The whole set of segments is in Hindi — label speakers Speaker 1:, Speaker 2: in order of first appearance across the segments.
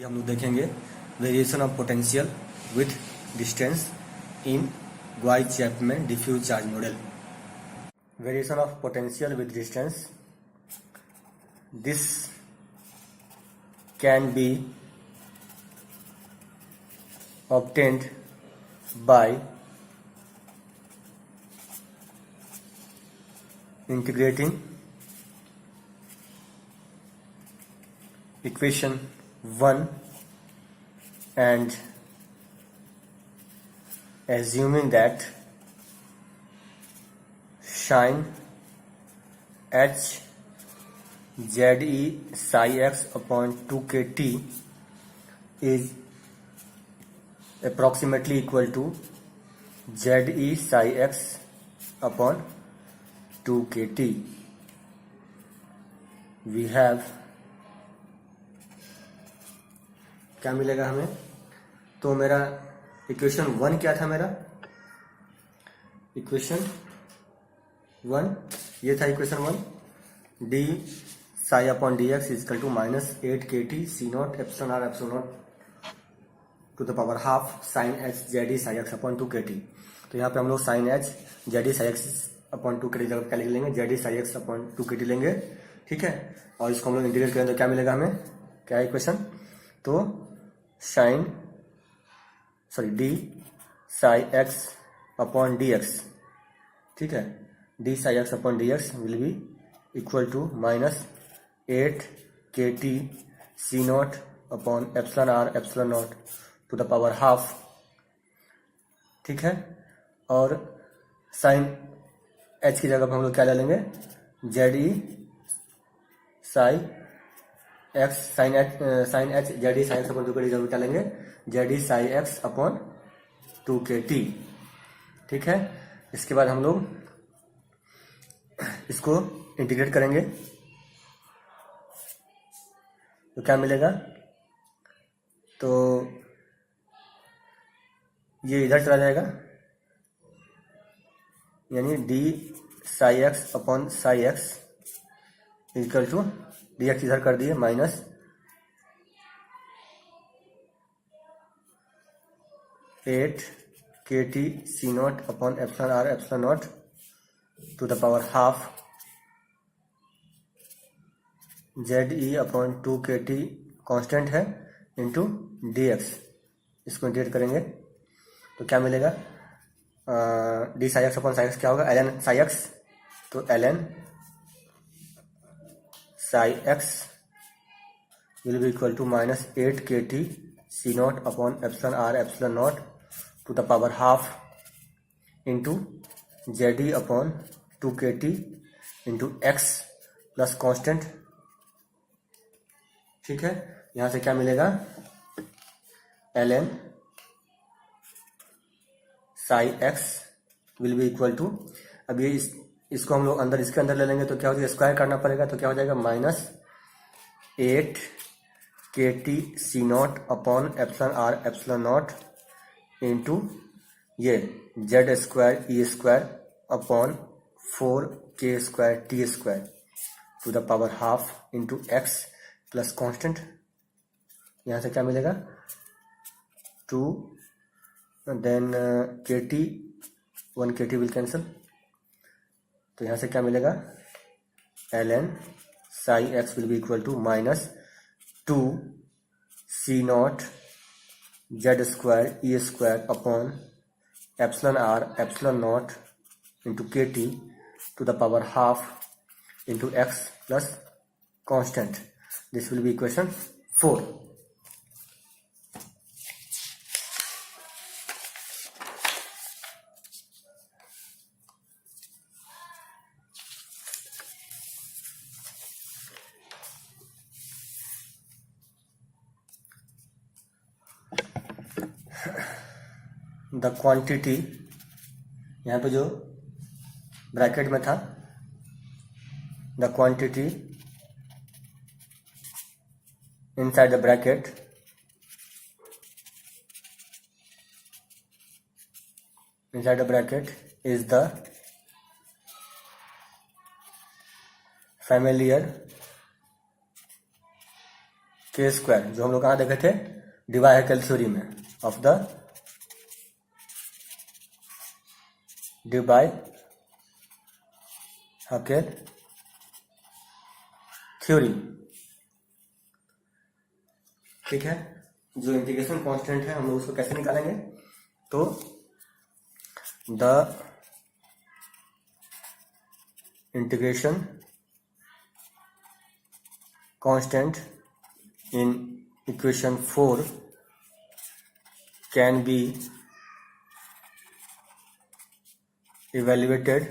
Speaker 1: अभी हम लोग देखेंगे variation of potential with distance in Gouy Chapman diffuse charge model. Variation of potential with distance, this can be obtained by integrating equation 1 and assuming that sin h ze psi x upon 2kt is approximately equal to ze psi x upon 2kt. We have क्या मिलेगा हमें? तो मेरा इक्वेशन 1 क्या था? मेरा इक्वेशन 1 ये था. Equation 1 D psi upon D X equal to minus 8kt C naught epsilon are epsilon naught to the power half sine H Z psi X upon 2kt. तो यहाँ पे हम लोग sine H Z psi X upon 2kt जगह क्या लिख लेंगे? Z psi X upon 2kt लेंगे. ठीक है, और इसको हम लोग इंटीग्रेट करेंगे तो क्या मिलेगा हमें? क्या है इक्वेशन? तो sine D psi X upon D X. ठीक है, D psi X upon D X will be equal to minus 8kt C naught upon epsilon are epsilon naught to the power half. ठीक है, और साइन एच की जगह पर हम लोग क्या ले लेंगे? Z psi X sine H Z psi X upon 2kt जगह क्या लेंगे? Z psi X upon 2kt. ठीक है, इसके बाद हम लोग इसको इंटीग्रेट करेंगे तो क्या मिलेगा? तो ये इधर चला जाएगा, यानी D psi X upon psi X equal to D X इधर कर दिए minus 8kt C naught upon epsilon are epsilon naught to the power half Z upon 2kt constant है इंटू डी एक्स. इसको इंटीग्रेट करेंगे तो क्या मिलेगा? D psi X upon psi X क्या होगा? L N psi X. तो L N psi X will be equal to minus 8kt C naught upon epsilon are epsilon naught to the power half into Z upon 2kt into X plus constant. ठीक है, यहां से क्या मिलेगा? L N psi X will be equal to, अब ये इसको हम लोग अंदर इसके अंदर ले लेंगे तो क्या हो जाएगा? स्क्वायर करना पड़ेगा तो क्या हो जाएगा? Minus 8kt C naught upon epsilon are epsilon naught into ये Z square E square upon 4k square T square to the power half into X plus constant. यहाँ से क्या मिलेगा? 2 then kt 1kt will cancel. तो यहाँ से क्या मिलेगा? L N psi X will be equal to minus 2 C naught Z square E square upon epsilon are epsilon naught into kt to the power half into X plus constant. This will be equation 4. The quantity यहाँ पे जो ब्रैकेट में था, the quantity inside the bracket is the familiar K square, जो हम लोग कहाँ देखे थे, डिवाई-हैकेल थ्योरी में, ऑफ द डिवाई-हैकेल थ्योरी। ठीक है, जो इंटीग्रेशन कांस्टेंट है हम लोग उसको कैसे निकालेंगे, तो the integration constant in equation 4 can be evaluated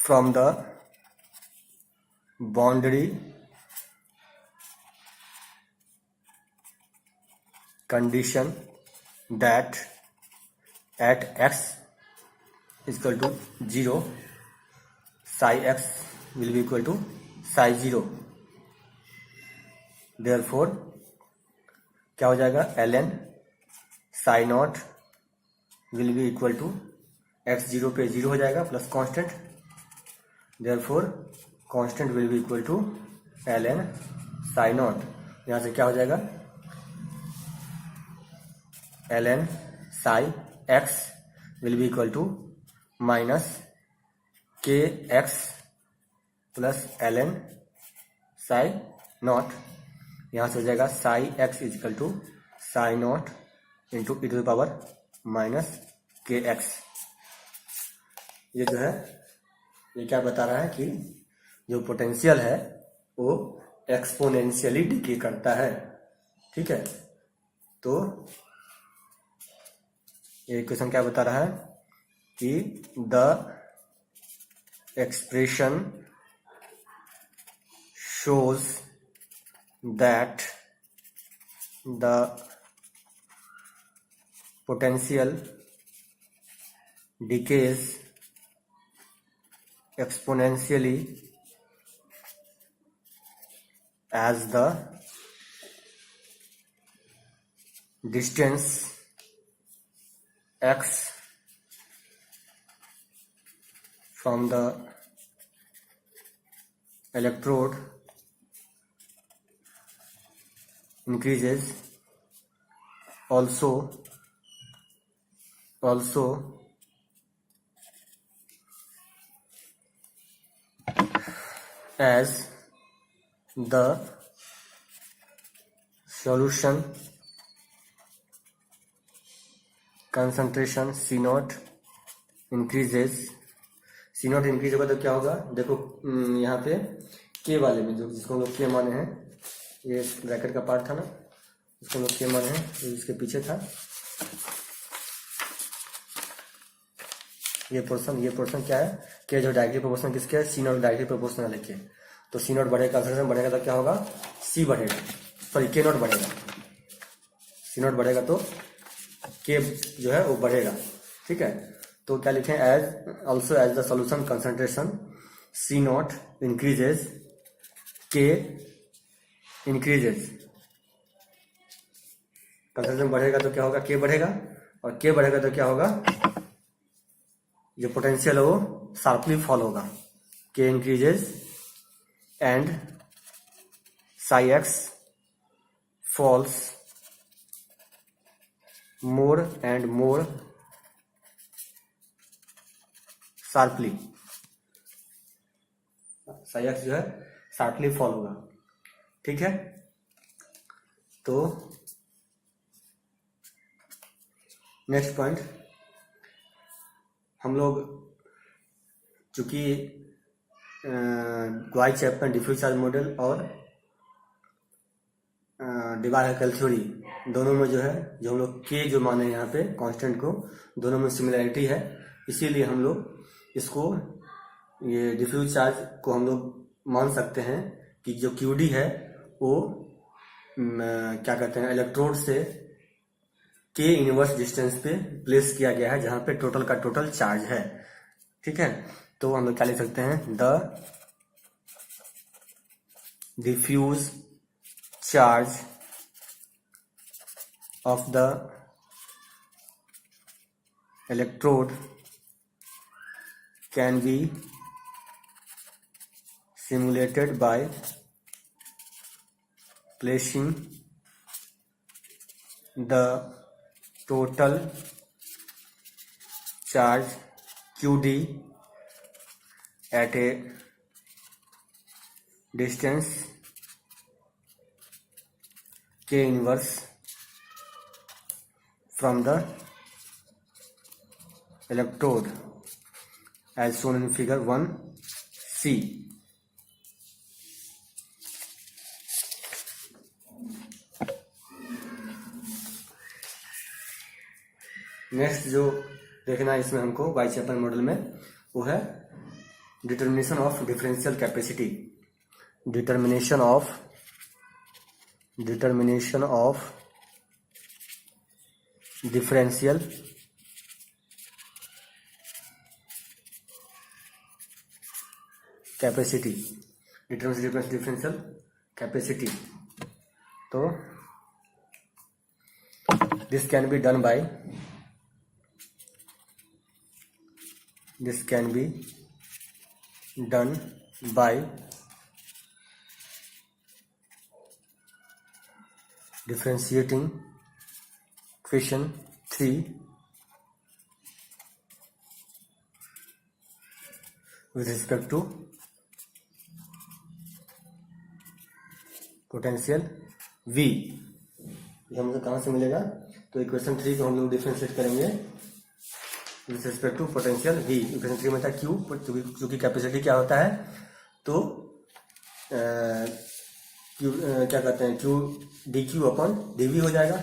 Speaker 1: from the boundary condition that at x is equal to 0 psi x will be equal to psi 0, therefore क्या हो जाएगा, ln psi not will be equal to x 0 पे 0 हो जाएगा plus constant, therefore constant will be equal to ln psi naught. यहाँ से क्या हो जाएगा, ln psi x will be equal to minus K X plus ln psi naught. यहाँ से हो जाएगा psi x is equal to psi naught into E to the power minus K X. ये जो है, ये क्या बता रहा है कि जो पोटेंशियल है वो एक्सपोनेंशियली डिके करता है। ठीक है, तो ये क्वेश्चन क्या बता रहा है कि the expression shows that the potential decays exponentially as the distance x from the electrode increases, also as the solution concentration C not increases. C not increase होगा तो क्या होगा, देखो यहाँ पे K वाले में, जो जिसको हम लोग K माने हैं, ये ब्रैकेट का पार्ट था ना, इसको हम लोग K माने हैं, तो इसके पीछे था ये पोर्शन क्या है, के जो डायरेक्टली प्रोपोर्शनल किसके है, सी नॉट डायरेक्टली प्रोपोर्शनल है के, तो सी नॉट बढ़ेगा, कंसंट्रेशन बढ़ेगा तो क्या होगा, सी बढ़ेगा, सॉरी के नॉट बढ़ेगा, सी नॉट बढ़ेगा तो के जो है वो बढ़ेगा। ठीक है, तो क्या लिखें, as also as the solution concentration C naught increases, K increases, concentration बढ़ेगा तो क्या होगा, के बढ़ेगा, और के बढ़ेगा तो क्या होगा, जो पोटेंशियल है वो शार्पली फॉल होगा, K increases and psi X falls more and more sharply, psi X जो है शार्पली फॉल होगा। ठीक है, तो नेक्स्ट पॉइंट, हम लोग चूंकि ग्वाई चैपमैन डिफ्यूज चार्ज मॉडल और डिवाई-हैकेल थ्योरी दोनों में जो है, जो हम लोग के जो माने यहाँ पे कांस्टेंट को, दोनों में सिमिलैरिटी है, इसीलिए हम लोग इसको, ये डिफ्यूज चार्ज को हम लोग मान सकते हैं कि जो क्यूडी है वो क्या कहते हैं, इलेक्ट्रोड से के इनवर्स डिस्टेंस पे प्लेस किया गया है, जहां पे टोटल का टोटल चार्ज है। ठीक है, तो हम लोग क्या लिख सकते हैं, the diffuse charge of the electrode can be simulated by placing the total charge QD at a distance K inverse from the electrode as shown in figure 1C. Next जो देखना है इसमें हमको वाई चैपल मॉडल में वो है determination of differential capacity. Determination of differential capacity. Differential capacity. तो this can be done by differentiating equation 3 with respect to potential V। ये हमको कहाँ से मिलेगा? तो इक्वेशन 3 को हम लोग डिफरेंशिएट करेंगे with respect to potential V। Equation 3 में था Q, जो कि कैपेसिटी क्या होता है, तो Q क्या कहते हैं, Q dQ अपॉन dV हो जाएगा।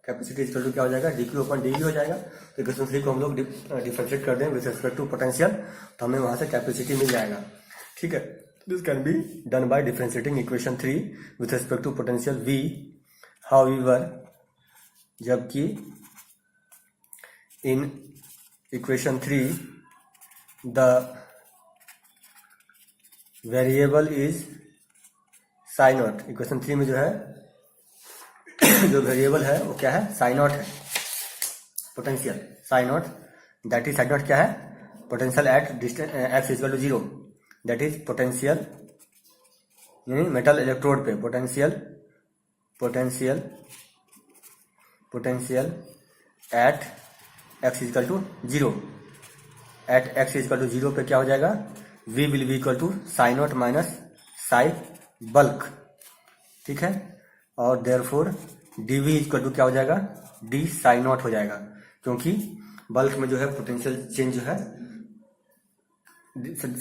Speaker 1: कैपेसिटी इक्वल टू क्या हो जाएगा, dQ अपॉन dV हो जाएगा। तो इक्वेशन 3 को हम लोग डिफरेंशिएट कर दें विथ रिस्पेक्ट टू पोटेंशियल, तो हमें वहां से कैपेसिटी मिल जाएगा। ठीक है, this can be done by differentiating equation 3 with respect to potential V। However, जबकि in equation 3 the variable is psi naught. Equation 3 में जो है जो वेरिएबल है वो क्या है, साई नॉट है। Potential psi naught, that is psi naught क्या है, potential at distance x equal to 0, that is potential यानी मेटल इलेक्ट्रोड पे potential at x equal to 0। At x equal to 0 पे क्या हो जाएगा, v will be equal to psi naught minus psi bulk. ठीक है, और देयरफॉर dv इक्वल टू क्या हो जाएगा, d साई नॉट हो जाएगा, क्योंकि बल्क में जो है पोटेंशियल चेंज जो है,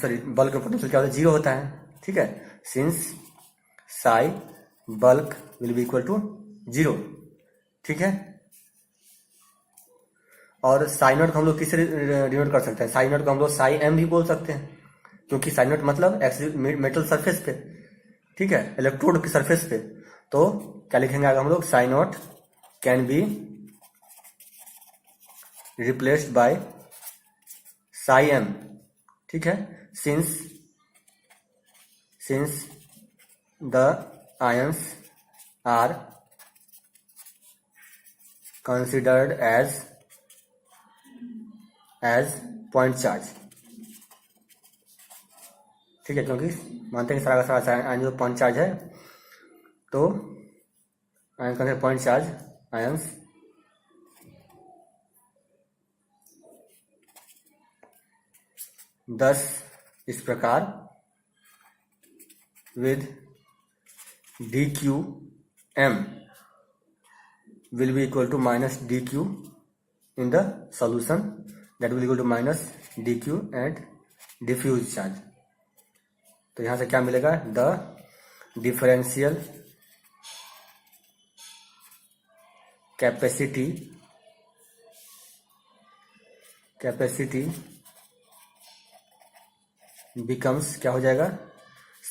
Speaker 1: सॉरी बल्क में पोटेंशियल क्या होता है, 0 होता है। ठीक है, since psi bulk will be equal to 0। ठीक है, और साई नॉट को हम लोग किससे डिनोट कर सकते हैं, साई नॉट को हम लोग साई m भी बोल सकते हैं, क्योंकि साई नॉट मतलब मेटल सरफेस पे, ठीक है, इलेक्ट्रोड की सरफेस पे। तो क्या लिखेंगे आगे हम लोग, psi naught can be replaced by psi m। ठीक है, since the ions are considered as point charge. ठीक है, क्योंकि मानते हैं कि सारा का सारा आयन जो पॉइंट चार्ज है, तो आयन का पॉइंट चार्ज आयंस दस इस प्रकार with dQm will be equal to minus dQ in the solution, that will equal to minus dQ and diffuse charge। तो यहां से क्या मिलेगा, द डिफरेंशियल कैपेसिटी बिकम्स क्या हो जाएगा,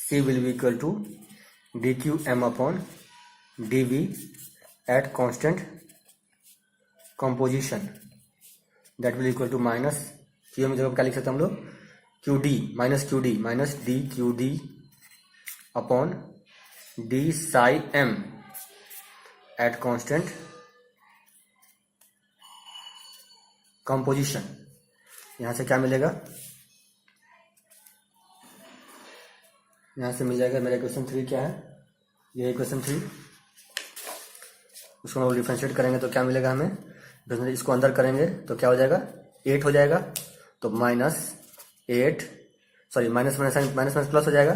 Speaker 1: C will be equal to dQm upon dV at constant composition, that will equal to minus Q में जगह क्या लिख सकते हैं हम लोग, QD minus dQD upon d Sai m eight constant composition. यहां से क्या मिलेगा, यहां से मिल जाएगा मेरा इक्वेशन 3 क्या है, ये इक्वेशन 3 उसको हम लोग डिफ्रेंशिएट करेंगे तो क्या मिलेगा हमें, इसको अंदर करेंगे तो क्या हो जाएगा, 8 हो जाएगा। तो -8, sorry minus minus minus minus plus हो जाएगा।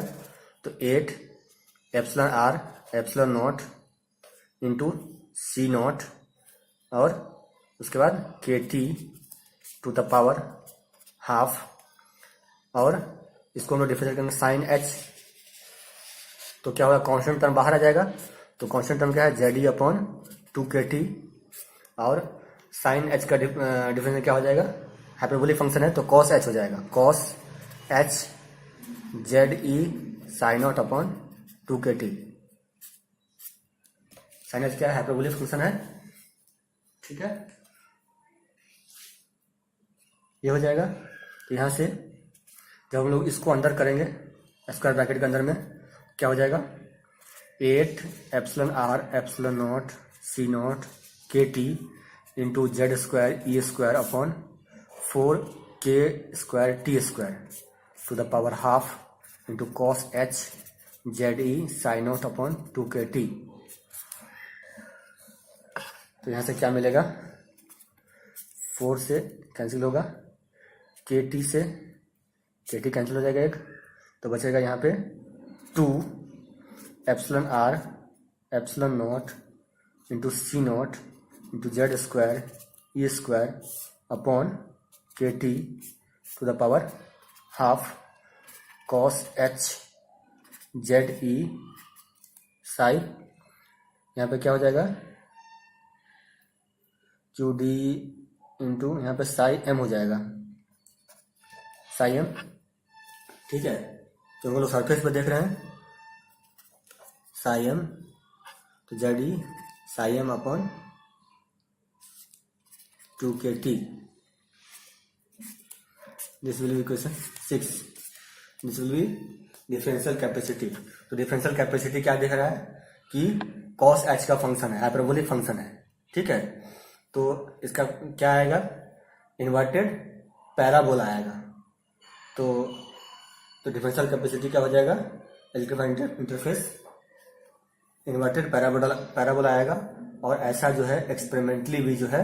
Speaker 1: तो 8 epsilon are epsilon naught into C naught और उसके बाद के T to the power half, और इसको हम लोग डिफरेंशिएट करेंगे साइन एच। तो क्या होगा, कांस्टेंट टर्म बाहर आ जाएगा। तो कांस्टेंट टर्म क्या है, जेड ई अपॉन 2 KT, और साइन एच का डिफरेंस क्या हो जाएगा, हाइपरबोलिक फंक्शन है तो कॉस एच हो जाएगा, कॉस एच जेड ई sign naught upon 2 KT। Sine h क्या है, हाइपरबोलिक फंक्शन है, ठीक है, ये हो जाएगा। तो यहाँ से जब हम लोग इसको अंदर करेंगे स्क्वायर ब्रैकेट के अंदर में, क्या हो जाएगा, 8 epsilon are epsilon naught C naught K T into Z square E square upon 4 K² T² to the power half into cos H Z E sign naught upon 2 KT। तो यहाँ से क्या मिलेगा, 4 से कैंसिल होगा, KT से KT कैंसिल हो जाएगा एक, तो बचेगा यहाँ पे 2 epsilon are epsilon naught into C naught into Z square E square upon KT to the power half cos H Z E psi, यहाँ पे क्या हो जाएगा, QD इंटू यहाँ पे साई एम हो जाएगा, साई एम, ठीक है। तो हम लोग सरफेस पे देख रहे हैं साई एम, तो z E psi m upon 2 KT। This will be equation 6। This will be differential capacity. तो डिफरेंशियल कैपेसिटी क्या दिख रहा है कि कॉस एच का फंक्शन है, हाइपरबोलिक फंक्शन है, ठीक है। तो इसका क्या आएगा, इन्वर्टेड पैराबोला आएगा। तो डिफरेंशियल कैपेसिटी क्या हो जाएगा, इलेक्ट्रिकल इंटरफेस इन्वर्टेड पैराबोला आएगा, और ऐसा जो है एक्सपेरिमेंटली भी जो है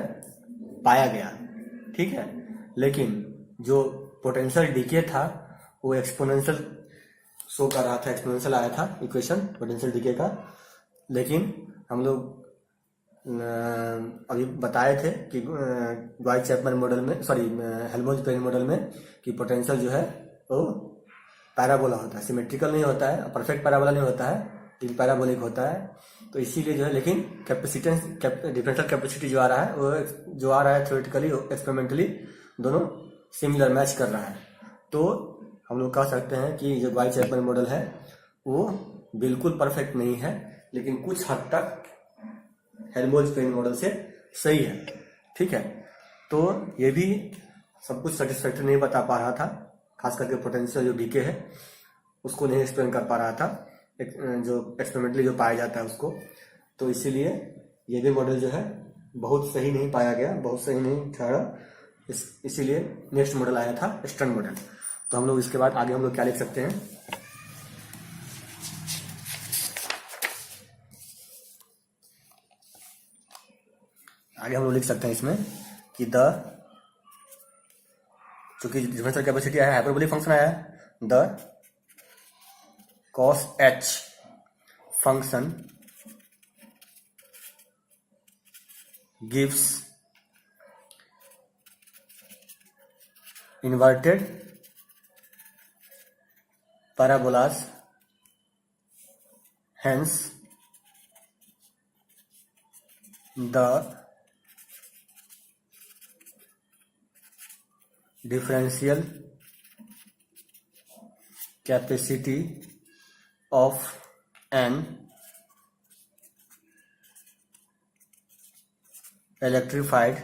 Speaker 1: पाया गया, ठीक है। लेकिन जो पोटेंशियल डीके था वो एक्सपोनेंशियल शो कर रहा था, एक्सपोनेंशियल आया था इक्वेशन पोटेंशियल डीके का। लेकिन हम लोग अभी बताए थे कि ड्वाइट चैपमैन मॉडल में, सॉरी हेल्महोल्ट्ज मॉडल में, कि पोटेंशियल जो है वो पैराबोला होता है, सिमेट्रिकल नहीं होता है, परफेक्ट पैराबोला नहीं होता है, लेकिन पैराबोलिक होता है। तो इसीलिए जो है, लेकिन कैपेसिटेंस डिफरेंशियल कैपेसिटी जो आ रहा है वो थ्योरेटिकली एक्सपेरिमेंटली दोनों सिमिलर मैच कर रहा है। तो हम लोग कह सकते हैं कि जो ड्वाइट चैपमैन मॉडल है वो बिल्कुल परफेक्ट नहीं है, लेकिन कुछ हद तक हेल्महोल्ट्ज मॉडल से सही है, ठीक है। तो ये भी सब कुछ सेटिस्फैक्टरी नहीं बता पा रहा था, खास करके पोटेंशियल जो डीके है उसको नहीं एक्सप्लेन कर पा रहा था, जो एक्सपेरिमेंटली जो पाया जाता है उसको। तो इसीलिए ये भी मॉडल जो है बहुत सही नहीं पाया गया, बहुत सही नहीं ठहरा, इसीलिए नेक्स्ट मॉडल आया था स्टर्न मॉडल। तो हम लोग इसके बाद आगे हम लोग क्या लिख सकते हैं, आगे हम लोग लिख सकते हैं इसमें कि चूंकि डिफरेंशियल कैपेसिटी आया है, हाइपरबोलिक फंक्शन आया है, the cos h function gives inverted parabolas, hence the differential capacity of an electrified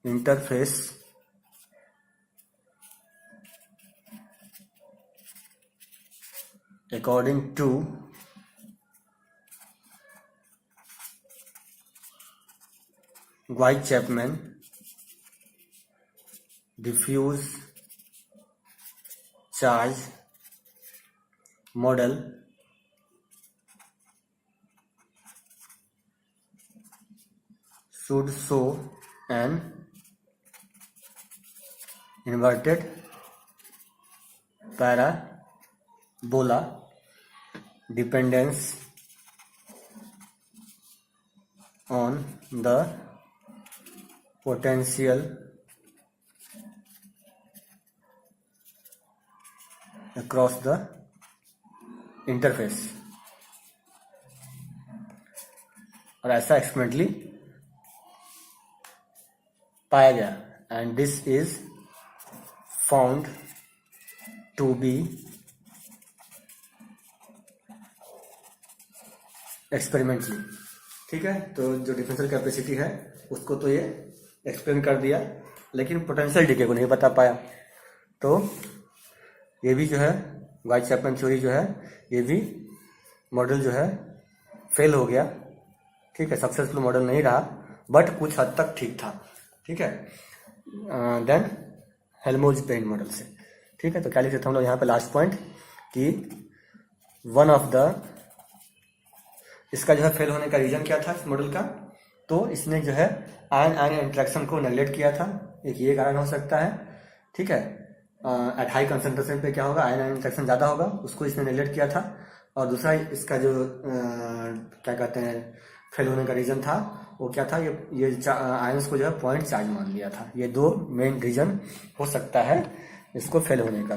Speaker 1: interface according to White-Chapman diffuse charge model should show an inverted parabola dependence on the potential across the interface। और ऐसा एक्सपेरिमेंटली पाया गया, and this is found to be experimentally. ठीक है, तो जो डिफरेंशियल कैपेसिटी है उसको तो ये एक्सप्लेन कर दिया, लेकिन पोटेंशियल डीके को नहीं बता पाया। तो ये भी जो है वाइट चैपमैन थ्योरी जो है, ये भी मॉडल जो है फेल हो गया। ठीक है, सक्सेसफुल मॉडल नहीं रहा, बट कुछ हद तक ठीक था। ठीक है, देन हेल्महोल्ट्ज़ मॉडल से। ठीक है, तो क्या लिख सकते हैं हम लोग यहाँ पे लास्ट पॉइंट कि वन ऑफ द, इसका जो है फेल होने का रीजन क्या था इस मॉडल का, तो इसने जो है आयन आयन इंट्रैक्शन को नेगलेक्ट किया था। एक ये कारण हो सकता है। ठीक है, एट हाई कंसंट्रेशन पे क्या होगा, आयन आयन इंट्रैक्शन ज़्यादा होगा, उसको इसने नेगलेक्ट किया था। और दूसरा इसका जो क्या कहते हैं फेल होने का रीजन था, वो क्या था, ये आयंस को जो है पॉइंट चार्ज मान लिया था। ये दो मेन रीजन हो सकता है इसको फेल होने का।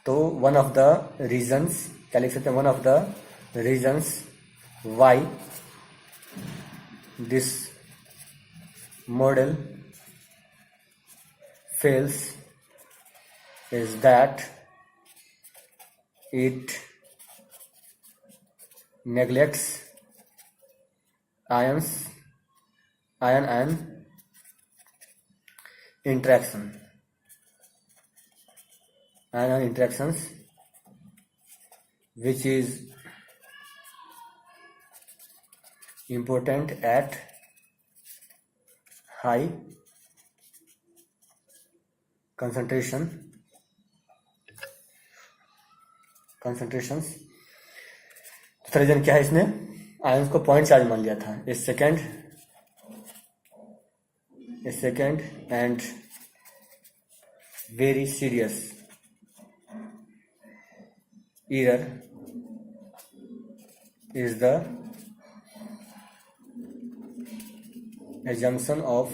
Speaker 1: तो वन ऑफ द रीजन्स, क्या लिख सकते हैं, one of the reasons why this model fails is that it neglects ion interactions, which is important at high concentrations। दूसरा रीजन क्या है, इसने आयंस को पॉइंट चार्ज मान लिया था। A second and very serious error is the assumption of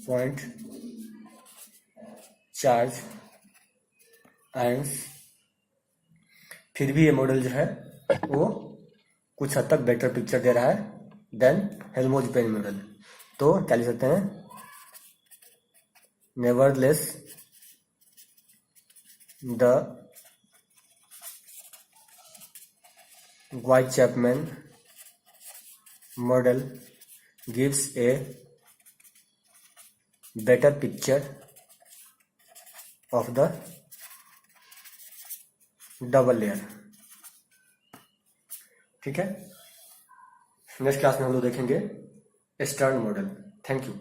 Speaker 1: point charge ions. फिर भी ये मॉडल जो है वो कुछ हद तक बेटर पिक्चर दे रहा है देन हेल्महोल्ट्ज़ मॉडल। तो क्या लिख सकते हैं, nevertheless the white-Chapman model gives A better picture of the double layer। ठीक है, नेक्स्ट क्लास में हम लोग देखेंगे स्टर्न मॉडल। Thank you.